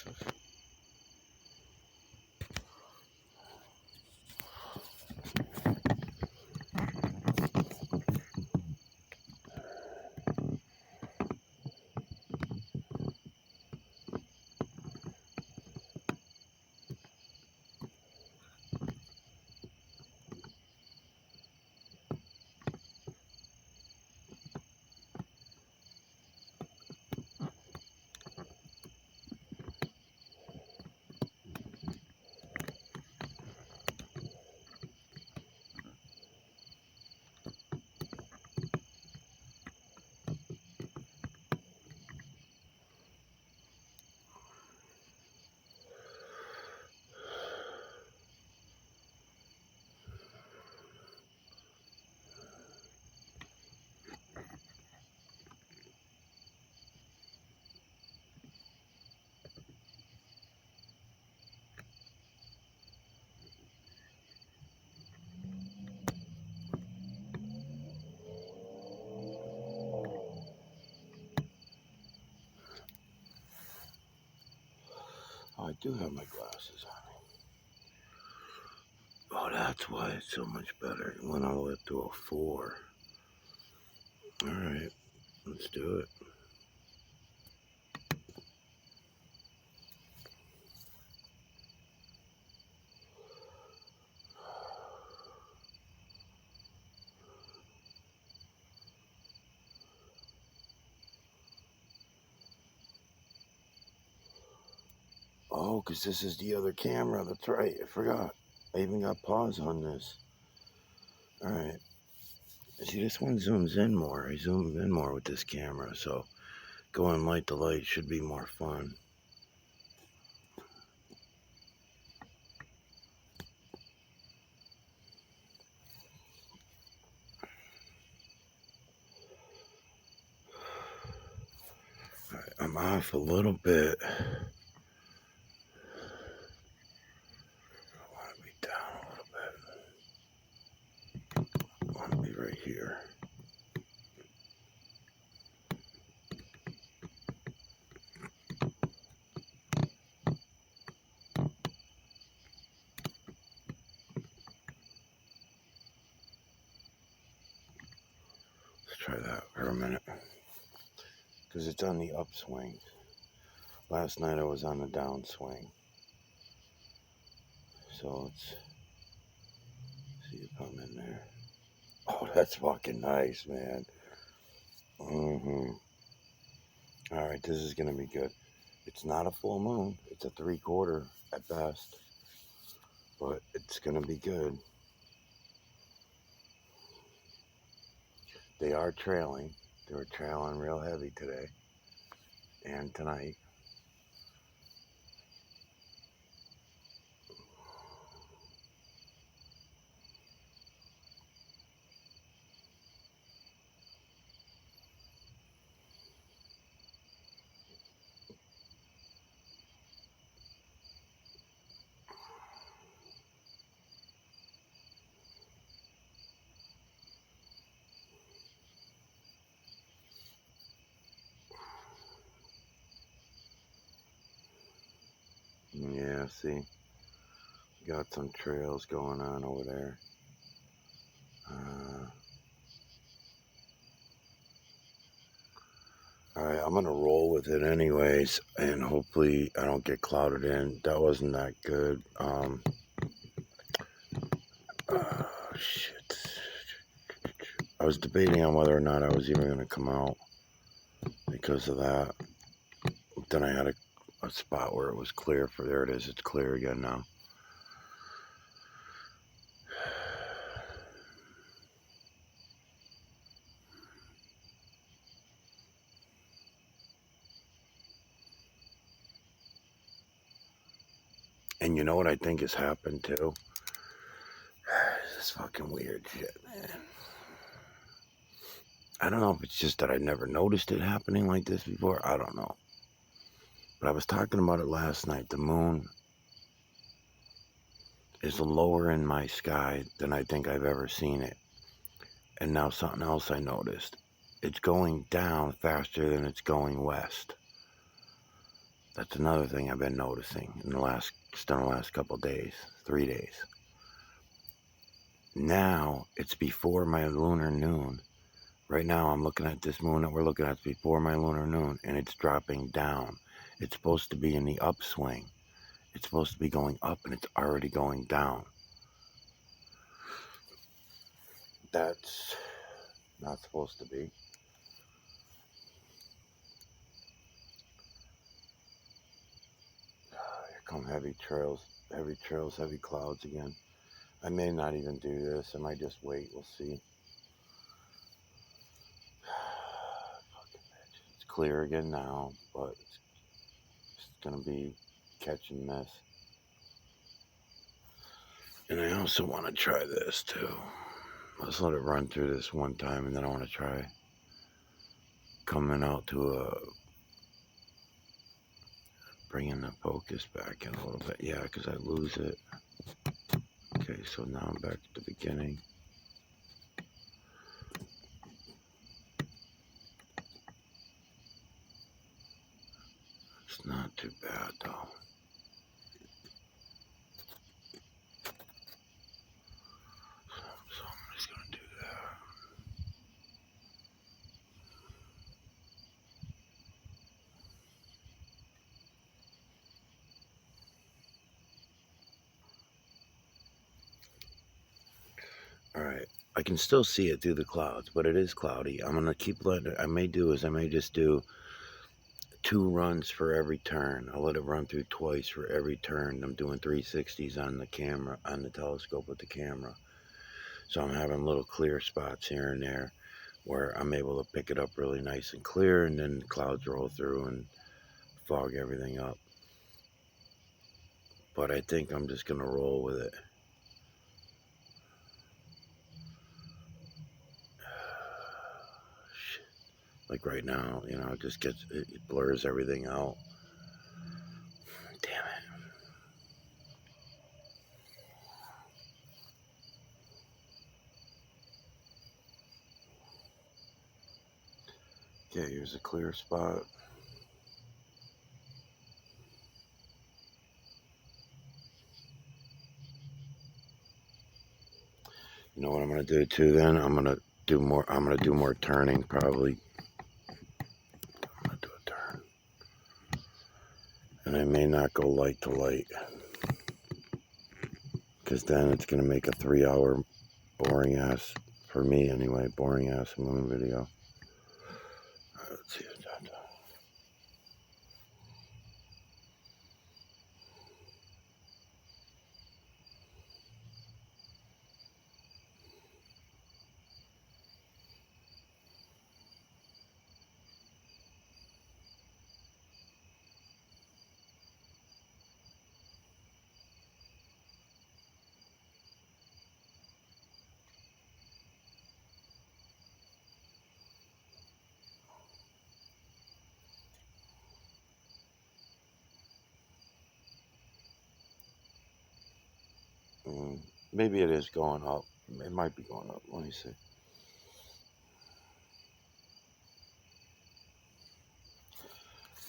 glasses. Oh, I do have my glasses on. Oh, that's why it's so much better. It went all the way up to a 4. Alright, let's do it. Oh, because this is the other camera. That's right. I forgot. I even got pause on this. Alright. See, this one zooms in more. I zoom in more with this camera, so going light to light should be more fun. Alright, I'm off a little bit. I want to be down a little bit. I want to be right here. Let's try that for a minute. Because it's on the upswing. Last night I was on the downswing. So let's see if I'm in there. Oh, that's fucking nice, man. Alright, this is going to be good. It's not a full moon. It's a 3/4 at best. But it's going to be good. They are trailing. They were trailing real heavy today. And tonight. Yeah, see. Got some trails going on over there. Alright, I'm going to roll with it anyways. And hopefully I don't get clouded in. That wasn't that good. Shit. I was debating on whether or not I was even going to come out because of that. Then I had a spot where it was clear for, there it is, it's clear again now. And you know what I think has happened too? This fucking weird shit, man. I don't know if it's just that I never noticed it happening like this before. I don't know. But I was talking about it last night. The moon is lower in my sky than I think I've ever seen it. And now something else I noticed. It's going down faster than it's going west. That's another thing I've been noticing in the last couple days, 3 days. Now it's before my lunar noon. Right now I'm looking at this moon that we're looking at before my lunar noon, and it's dropping down. It's supposed to be in the upswing. It's supposed to be going up, and it's already going down. That's not supposed to be. Here come heavy trails, heavy clouds again. I may not even do this. I might just wait. We'll see. It's clear again now, but it's going to be catching this. And I also want to try this too. Let's let it run through this one time, and then I want to try coming out to bringing the focus back in a little bit. Yeah, because I lose it. Okay, so now I'm back at the beginning. It's not too bad though. So I'm just going to do that. Alright, I can still see it through the clouds, but it is cloudy. I'm going to keep letting it, I may just do 2 runs for every turn. I'll let it run through twice for every turn. I'm doing 360s on the camera, on the telescope with the camera. So I'm having little clear spots here and there where I'm able to pick it up really nice and clear, and then the clouds roll through and fog everything up. But I think I'm just going to roll with it. Like right now, you know, it blurs everything out. Damn it. Okay, here's a clear spot. You know what I'm going to do too then? I'm going to do more turning probably. I'm going to do a turn. And I may not go light to light, because then it's going to make a 3-hour boring ass, for me anyway, boring ass moon video. Let's see. Maybe it is going up. It might be going up. Let me see.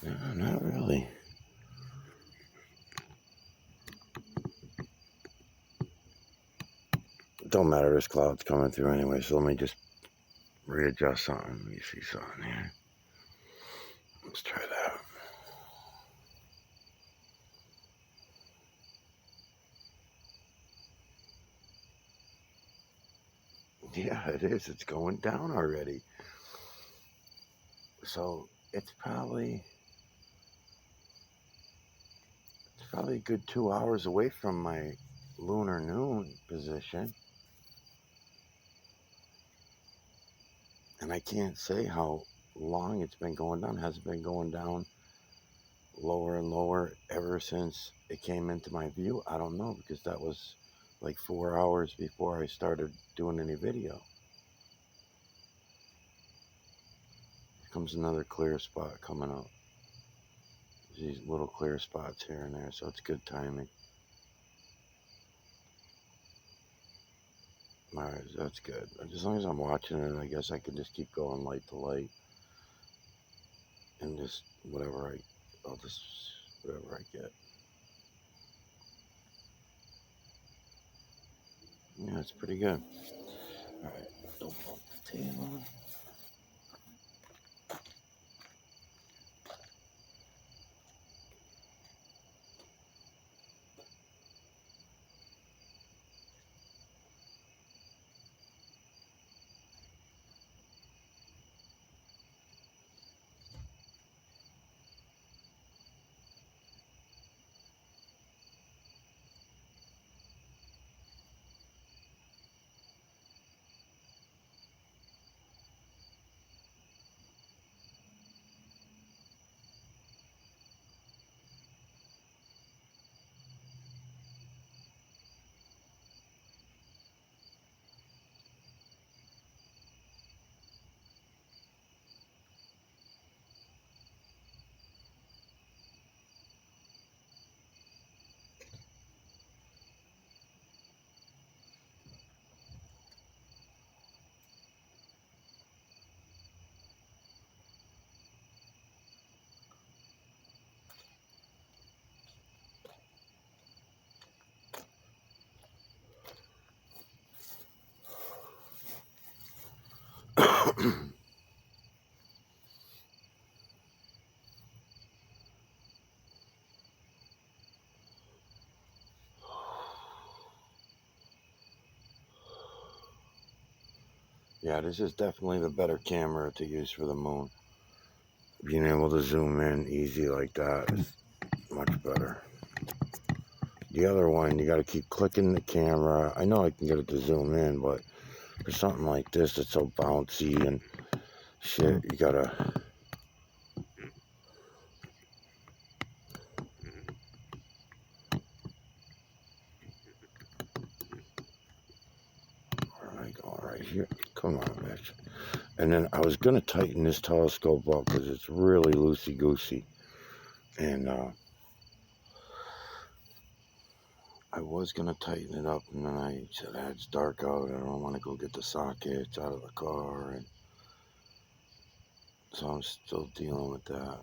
No, not really. It don't matter. There's clouds coming through anyway, so let me just readjust something. Let me see something here. Let's try that. Yeah, it is. It's going down already. So it's probably a good 2 hours away from my lunar noon position. And I can't say how long it's been going down. It hasn't been going down lower and lower ever since it came into my view. I don't know, because that was like 4 hours before I started doing any video. Here comes another clear spot coming up. These little clear spots here and there, so it's good timing. Alright, that's good. As long as I'm watching it, I guess I can just keep going light to light. And just whatever I'll just whatever I get. Yeah, it's pretty good. All right, don't bump the table. Yeah, this is definitely the better camera to use for the moon. Being able to zoom in easy like that is much better. The other one, you got to keep clicking the camera. I know I can get it to zoom in, but for something like this that's so bouncy and shit, you gotta. Where am I going? Right here. Come on, bitch. And then I was gonna tighten this telescope up because it's really loosey goosey, and I was gonna tighten it up, and then I said, it's dark out. I don't want to go get the sockets out of the car, and so I'm still dealing with that.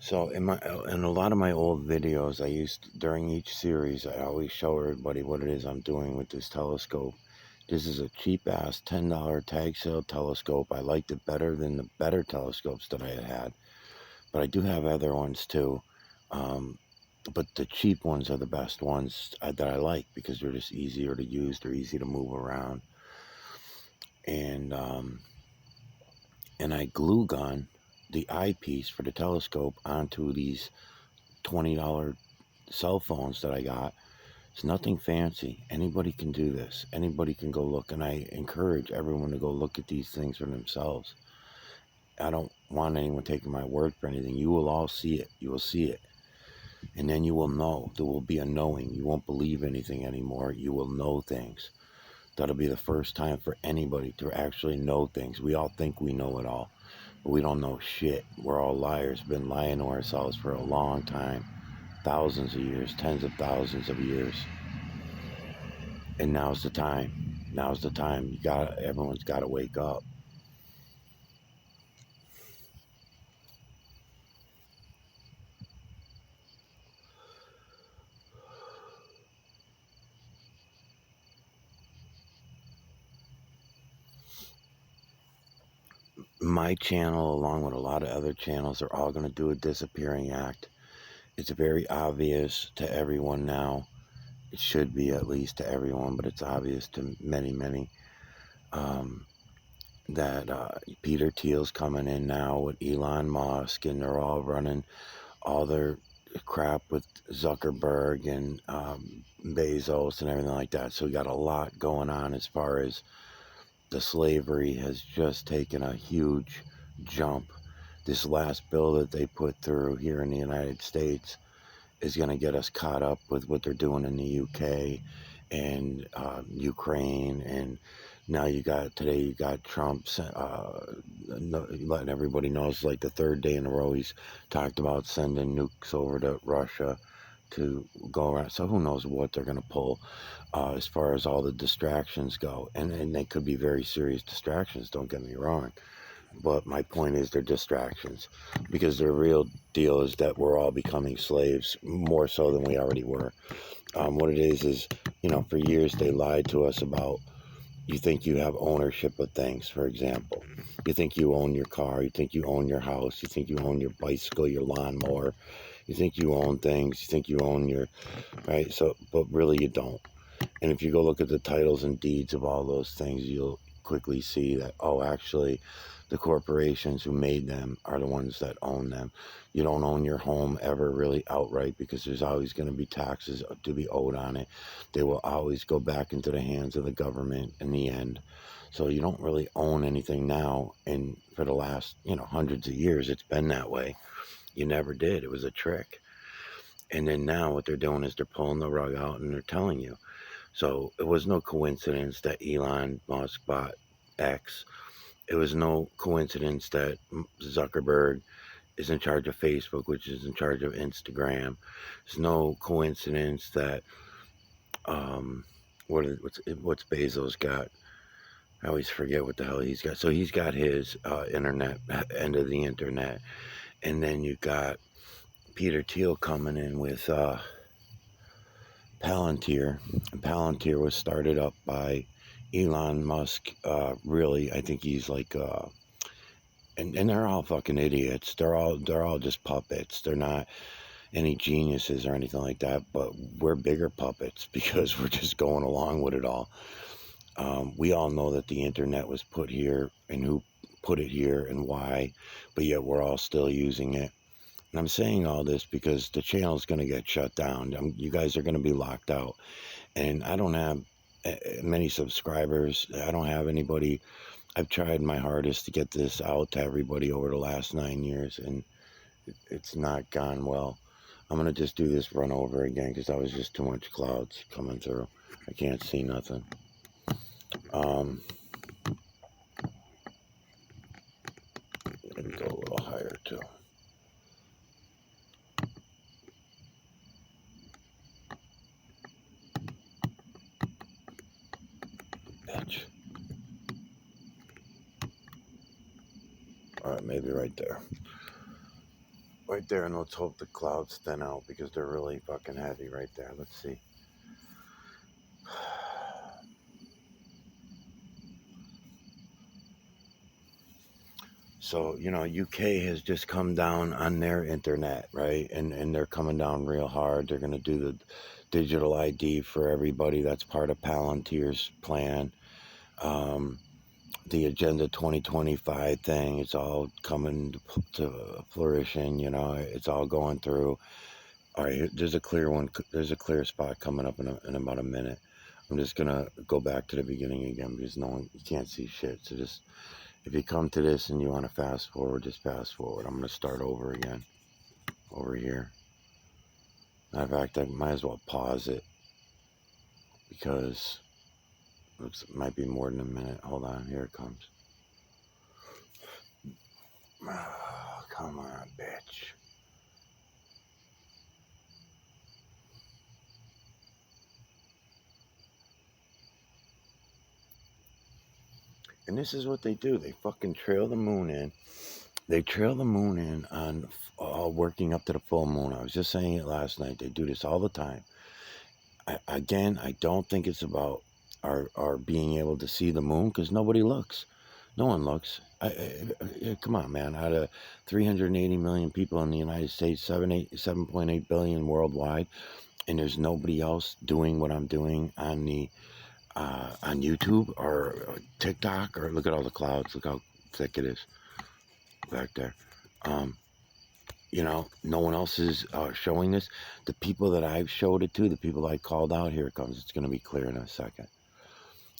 So in a lot of my old videos, I used during each series, I always show everybody what it is I'm doing with this telescope. This is a cheap ass $10 tag sale telescope. I liked it better than the better telescopes that I had, but I do have other ones too. But the cheap ones are the best ones that I like because they're just easier to use. They're easy to move around, and I glue gun the eyepiece for the telescope onto these $20 cell phones that I got. It's nothing fancy. Anybody can do this. Anybody can go look, and I encourage everyone to go look at these things for themselves. I don't want anyone taking my word for anything. You will all see it. You will see it. And then you will know. There will be a knowing. You won't believe anything anymore. You will know things. That'll be the first time for anybody to actually know things. We all think we know it all, but we don't know shit. We're all liars. Been lying to ourselves for a long time. Thousands of years, tens of thousands of years. And now's the time. Now's the time. Everyone's got to wake up. My channel, along with a lot of other channels, are all going to do a disappearing act. It's very obvious to everyone now. It should be at least to everyone, but it's obvious to many, many, that Peter Thiel's coming in now with Elon Musk, and they're all running all their crap with Zuckerberg and Bezos and everything like that. So we got a lot going on as far as the slavery has just taken a huge jump. This last bill that they put through here in the United States is going to get us caught up with what they're doing in the UK and Ukraine. And now you got Trump letting everybody know it's like the third day in a row he's talked about sending nukes over to Russia. to go around. So who knows what they're going to pull as far as all the distractions go. And they could be very serious distractions, don't get me wrong. But my point is they're distractions, because the real deal is that we're all becoming slaves more so than we already were. What it is, for years they lied to us about, you think you have ownership of things. For example, you think you own your car, you think you own your house, you think you own your bicycle, your lawnmower, you think you own things, you think you own your, right? So, but really you don't. And if you go look at the titles and deeds of all those things, you'll quickly see that, oh, actually, the corporations who made them are the ones that own them. You don't own your home ever really outright, because there's always going to be taxes to be owed on it. They will always go back into the hands of the government in the end. So you don't really own anything now. And for the last, hundreds of years, it's been that way. You never did. It was a trick. And then now what they're doing is they're pulling the rug out and they're telling you. So it was no coincidence that Elon Musk bought X. It was no coincidence that Zuckerberg is in charge of Facebook, which is in charge of Instagram. It's no coincidence that what's Bezos got? I always forget what the hell he's got. So he's got his internet, end of the internet, and then you got Peter Thiel coming in with Palantir. And Palantir was started up by Elon Musk. Really, I think he's like, and they're all fucking idiots. They're all just puppets. They're not any geniuses or anything like that. But we're bigger puppets because we're just going along with it all. We all know that the internet was put here and who put it here and why, but yet we're all still using it. And I'm saying all this because the channel is going to get shut down. You guys are going to be locked out. And I don't have many subscribers. I don't have anybody. I've tried my hardest to get this out to everybody over the last 9 years, and it's not gone well. I'm going to just do this run over again because that was just too much clouds coming through. I can't see nothing. Let me go a little higher too. Bitch. All right, maybe right there. Right there, and let's hope the clouds thin out because they're really fucking heavy right there. Let's see. So, UK has just come down on their internet, right? And they're coming down real hard. They're going to do the digital ID for everybody. That's part of Palantir's plan. The Agenda 2025 thing, it's all coming to flourishing, it's all going through. All right, there's a clear spot coming up in about a minute. I'm just going to go back to the beginning again because you can't see shit. So just, if you come to this and you want to fast forward, just fast forward. I'm going to start over again, over here. Matter of fact, I might as well pause it because it might be more than a minute. Hold on, here it comes. Oh, come on, bitch. And this is what they do. They fucking trail the moon in. They trail the moon in on working up to the full moon. I was just saying it last night. They do this all the time. I don't think it's about our being able to see the moon because nobody looks. No one looks. Come on, man. Out of 380 million people in the United States, 7.8 billion worldwide, and there's nobody else doing what I'm doing on the on YouTube or TikTok, or look at all the clouds. Look how thick it is back there. No one else is showing this. The people that I've showed it to, the people I called out, here it comes. It's going to be clear in a second.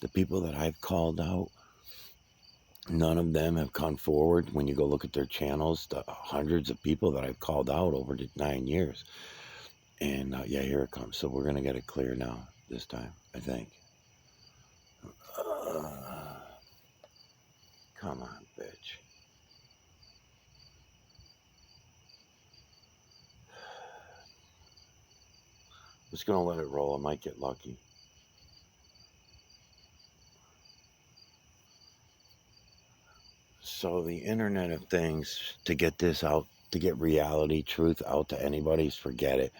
The people that I've called out, none of them have come forward. When you go look at their channels, the hundreds of people that I've called out over the 9 years. And yeah, here it comes. So we're going to get it clear now this time, I think. Come on, bitch. Just gonna let it roll. I might get lucky. So the Internet of Things, to get this out, to get reality, truth out to anybody's, forget it.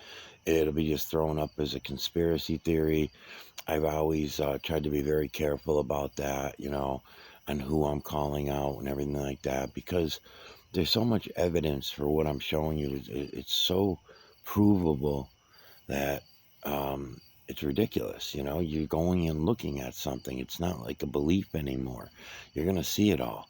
It'll be just thrown up as a conspiracy theory. I've always tried to be very careful about that, and who I'm calling out and everything like that, because there's so much evidence for what I'm showing you. It's so provable that it's ridiculous. You're going and looking at something. It's not like a belief anymore. You're going to see it all.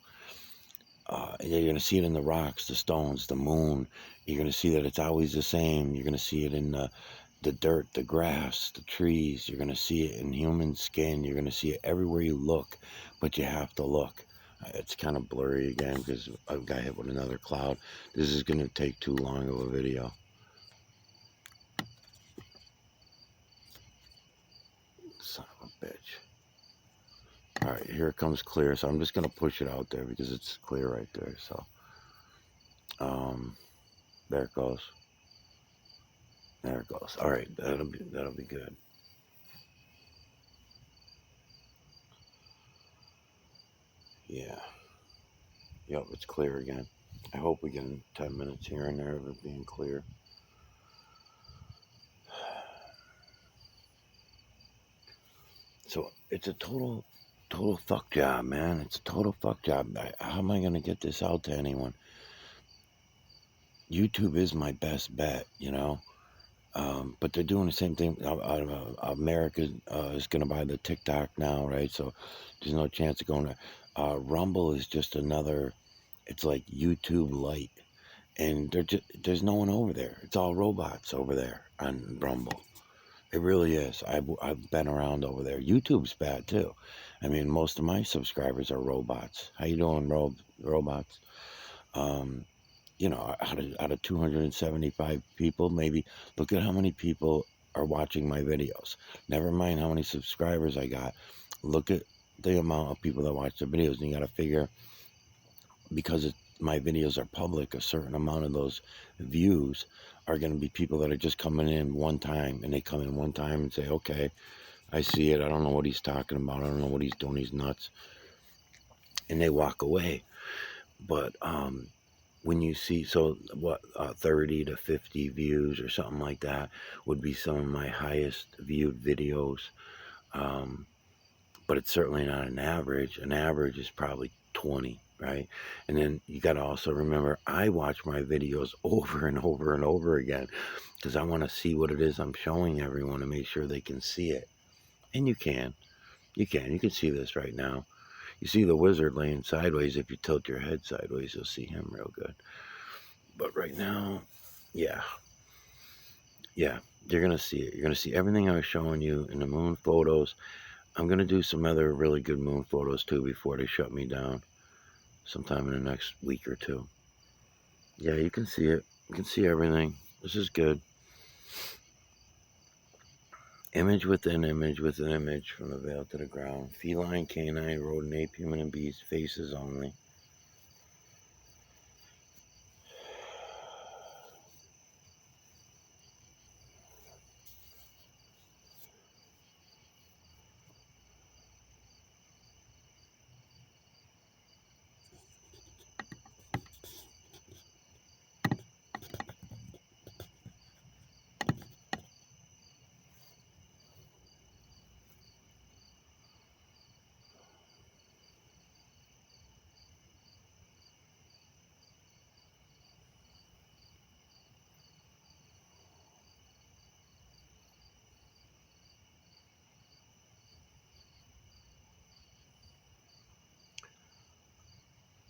You're going to see it in the rocks, the stones, the moon. You're going to see that it's always the same. You're going to see it in the dirt, the grass, the trees. You're going to see it in human skin. You're going to see it everywhere you look, but you have to look. It's kind of blurry again because I got hit with another cloud. This is going to take too long of a video. Son of a bitch. All right, here it comes clear. So I'm just going to push it out there because it's clear right there. So there it goes. There it goes. All right, that'll be good. Yeah. Yep, it's clear again. I hope we get 10 minutes here and there of it being clear. So it's a total fuck job, man. It's a total fuck job. How am I going to get this out to anyone? YouTube is my best bet, but they're doing the same thing. America is going to buy the TikTok now, right? So there's no chance of going to. Rumble is just another. It's like YouTube Lite, and there's no one over there. It's all robots over there on Rumble. It really is. I've been around over there. YouTube's bad too. I mean, most of my subscribers are robots. How you doing, robots? Out of 275 people, maybe look at how many people are watching my videos. Never mind how many subscribers I got. Look at the amount of people that watch the videos, and you got to figure, because my videos are public, a certain amount of those views are going to be people that are just coming in one time, and they come in one time and say, okay, I see it. I don't know what he's talking about. I don't know what he's doing. He's nuts. And they walk away. But when you see, 30 to 50 views or something like that would be some of my highest viewed videos. But it's certainly not an average. An average is probably 20, right? And then you got to also remember, I watch my videos over and over and over again because I want to see what it is I'm showing everyone and make sure they can see it. And you can see this right now. You see the wizard laying sideways. If you tilt your head sideways, you'll see him real good. But right now, yeah, you're going to see it. You're going to see everything I was showing you in the moon photos. I'm going to do some other really good moon photos too before they shut me down sometime in the next week or two. Yeah, you can see it. You can see everything. This is good. Image within image within image from the veil to the ground. Feline, canine, rodent, ape, human, and beast. Faces only.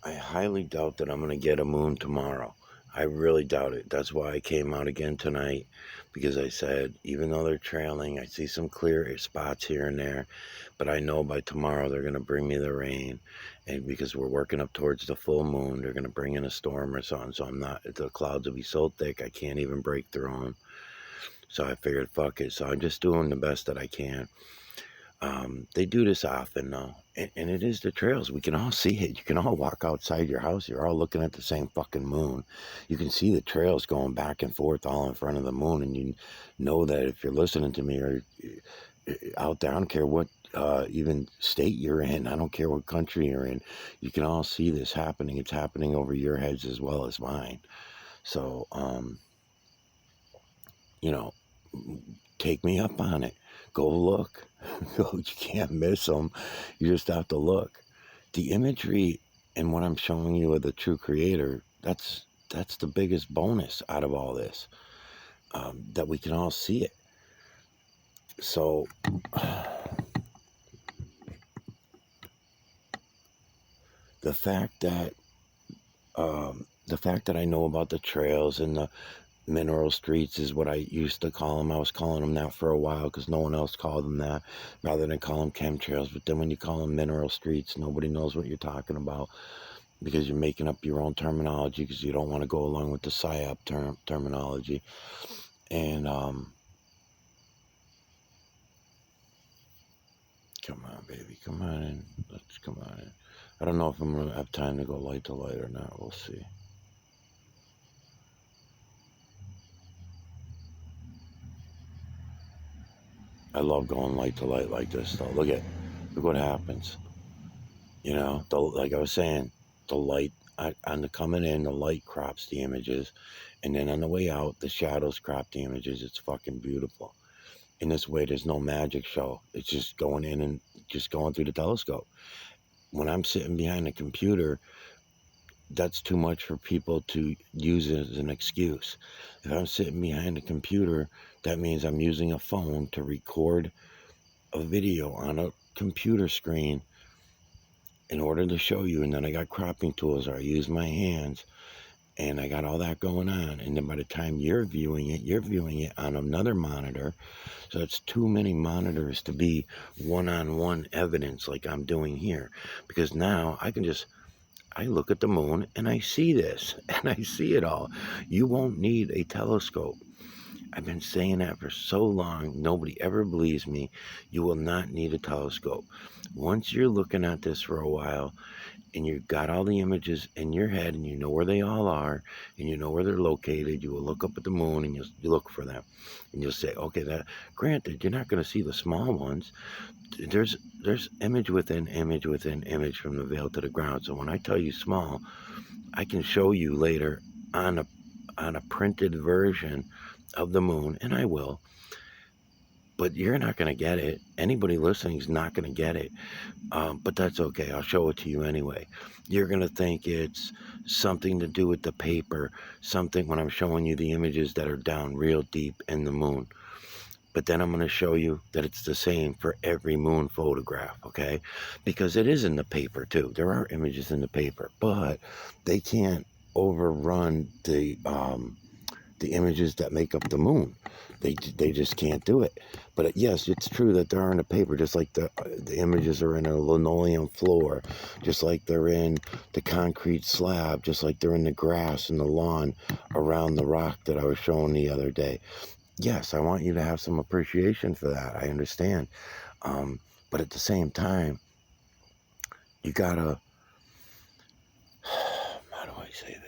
I highly doubt that I'm going to get a moon tomorrow. I really doubt it. That's why I came out again tonight, because I said, even though they're trailing, I see some clear spots here and there, but I know by tomorrow they're going to bring me the rain. And because we're working up towards the full moon, they're going to bring in a storm or something. So the clouds will be so thick, I can't even break through them. So I figured, fuck it. So I'm just doing the best that I can. They do this often though, and it is the trails. We can all see it. You can all walk outside your house. You're all looking at the same fucking moon. You can see the trails going back and forth all in front of the moon, and you know that if you're listening to me or out there, I don't care what even state you're in. I don't care what country you're in. You can all see this happening. It's happening over your heads as well as mine. So, you know, take me up on it. Go look. Go. You can't miss them. You just have to look. The imagery and what I'm showing you of the true creator, that's the biggest bonus out of all this, that we can all see it. So the fact that I know about the trails and the mineral streets is what I used to call them. I was calling them that for a while because no one else called them that, rather than call them chemtrails. But then when you call them mineral streets, nobody knows what you're talking about because you're making up your own terminology because you don't want to go along with the PSYOP terminology. And come on, baby, come on in. Let's come on in. I don't know if I'm gonna have time to go light to light or not. We'll see. I love going light to light like this, though. Look what happens. You know, like I was saying, the light on the coming in, the light crops the images, and then on the way out, the shadows crop the images. It's fucking beautiful. In this way, there's no magic show. It's just going in and just going through the telescope. When I'm sitting behind a computer, that's too much for people to use it as an excuse. If I'm sitting behind a computer, that means I'm using a phone to record a video on a computer screen in order to show you, and then I got cropping tools, or I use my hands, and I got all that going on. And then by the time you're viewing it on another monitor. So it's too many monitors to be one-on-one evidence like I'm doing here. Because now I look at the moon and I see this, and I see it all. You won't need a telescope. I've been saying that for so long, nobody ever believes me. You will not need a telescope. Once you're looking at this for a while, and you've got all the images in your head, and you know where they all are, and you know where they're located, you will look up at the moon, and you look for them. And you'll say, okay, that, granted, you're not going to see the small ones. There's image within image within image from the veil to the ground. So when I tell you small, I can show you later on a printed version of the moon, and I will. But you're not going to get it. Anybody listening is not going to get it. But that's okay. I'll show it to you anyway. You're going to think it's something to do with the paper, something when I'm showing you the images that are down real deep in the moon. But then I'm going to show you that it's the same for every moon photograph, okay? Because it is in the paper too. There are images in the paper, but they can't overrun the images that make up the moon. They just can't do it. But yes, it's true that they're in the paper, just like the images are in a linoleum floor, just like they're in the concrete slab, just like they're in the grass and the lawn around the rock that I was showing the other day. Yes, I want you to have some appreciation for that. I understand. But at the same time, you gotta, how do I say this?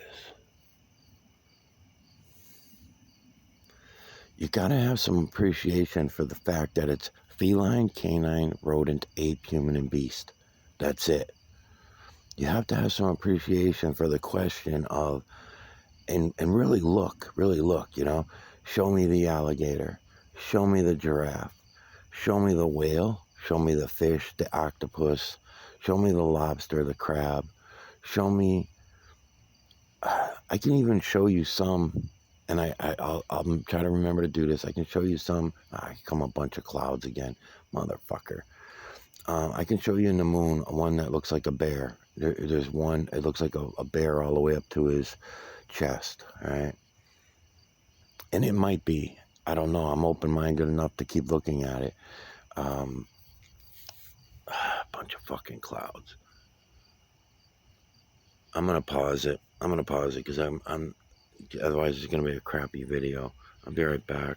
You gotta have some appreciation for the fact that it's feline, canine, rodent, ape, human, and beast. That's it. You have to have some appreciation for the question of, and really look, you know, show me the alligator, show me the giraffe, show me the whale, show me the fish, the octopus, show me the lobster, the crab, show me, I can even show you some. And I'll try to remember to do this. I can show you some. Come a bunch of clouds again, motherfucker. I can show you in the moon one that looks like a bear. There's one. It looks like a bear all the way up to his chest. All right. And it might be. I don't know. I'm open-minded enough to keep looking at it. A bunch of fucking clouds. I'm gonna pause it. Because I'm otherwise it's gonna be a crappy video. I'll be right back.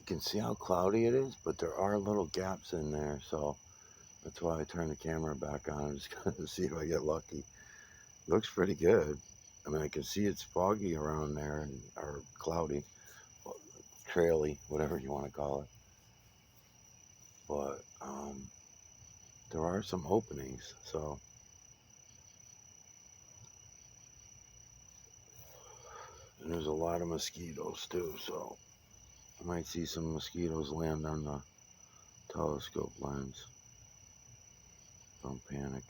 You can see how cloudy it is, but there are little gaps in there, so that's why I turned the camera back on. I'm just gonna see if I get lucky. Looks pretty good. I mean, I can see it's foggy around there, or cloudy, traily, whatever you want to call it. But there are some openings, so. And there's a lot of mosquitoes too, so I might see some mosquitoes land on the telescope lens. Don't panic.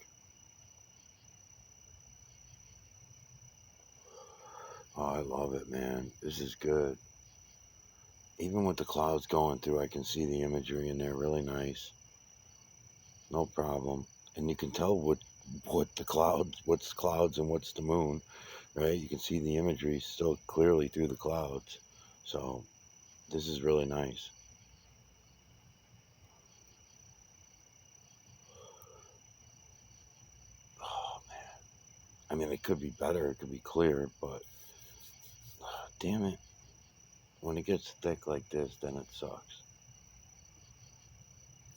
Oh, I love it, man. This is good. Even with the clouds going through, I can see the imagery in there really nice. No problem. And you can tell what the clouds, what's clouds and what's the moon, right? You can see the imagery still clearly through the clouds. So this is really nice. Oh man. I mean, it could be better. It could be clear, but damn it. When it gets thick like this, then it sucks.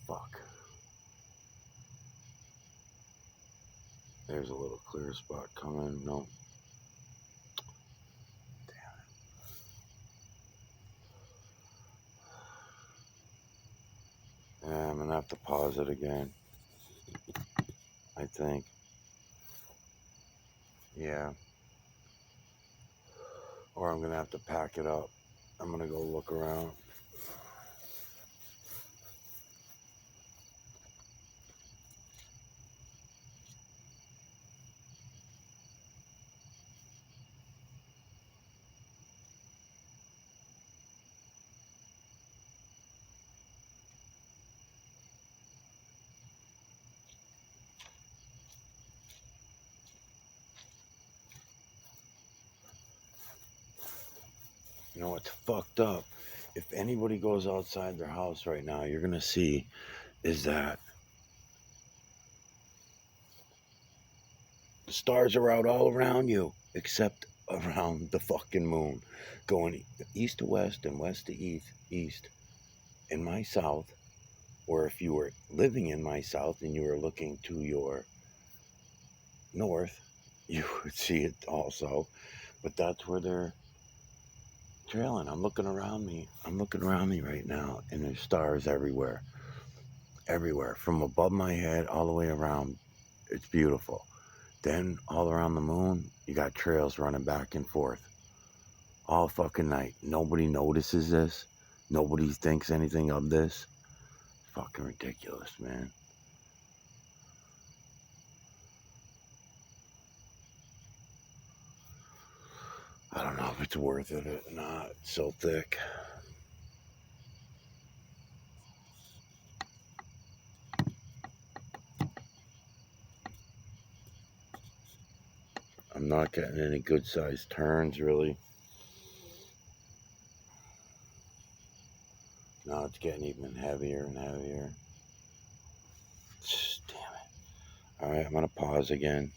Fuck. There's a little clear spot coming. No. Yeah, I'm gonna have to pause it again. I think. Yeah. Or I'm gonna have to pack it up. I'm gonna go look around. You know what's fucked up? If anybody goes outside their house right now, you're gonna see is that the stars are out all around you, except around the fucking moon, going east to west and west to east. In my south, or if you were living in my south and you were looking to your north, you would see it also. But that's where they're trailing. I'm looking around me. I'm looking around me right now, and there's stars everywhere. Everywhere. From above my head all the way around. It's beautiful. Then all around the moon, you got trails running back and forth. All fucking night. Nobody notices this. Nobody thinks anything of this. Fucking ridiculous, man. I don't know if it's worth it or not. It's so thick. I'm not getting any good sized turns, really. Now it's getting even heavier and heavier. Damn it. Alright, I'm going to pause again.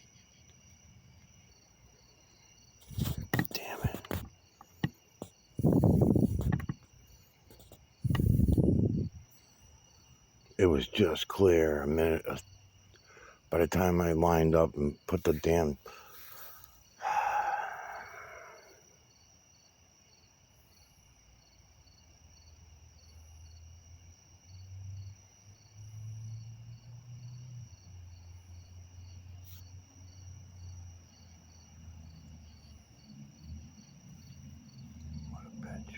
Damn it. It was just clear a minute. By the time I lined up and put the damn. What a bitch.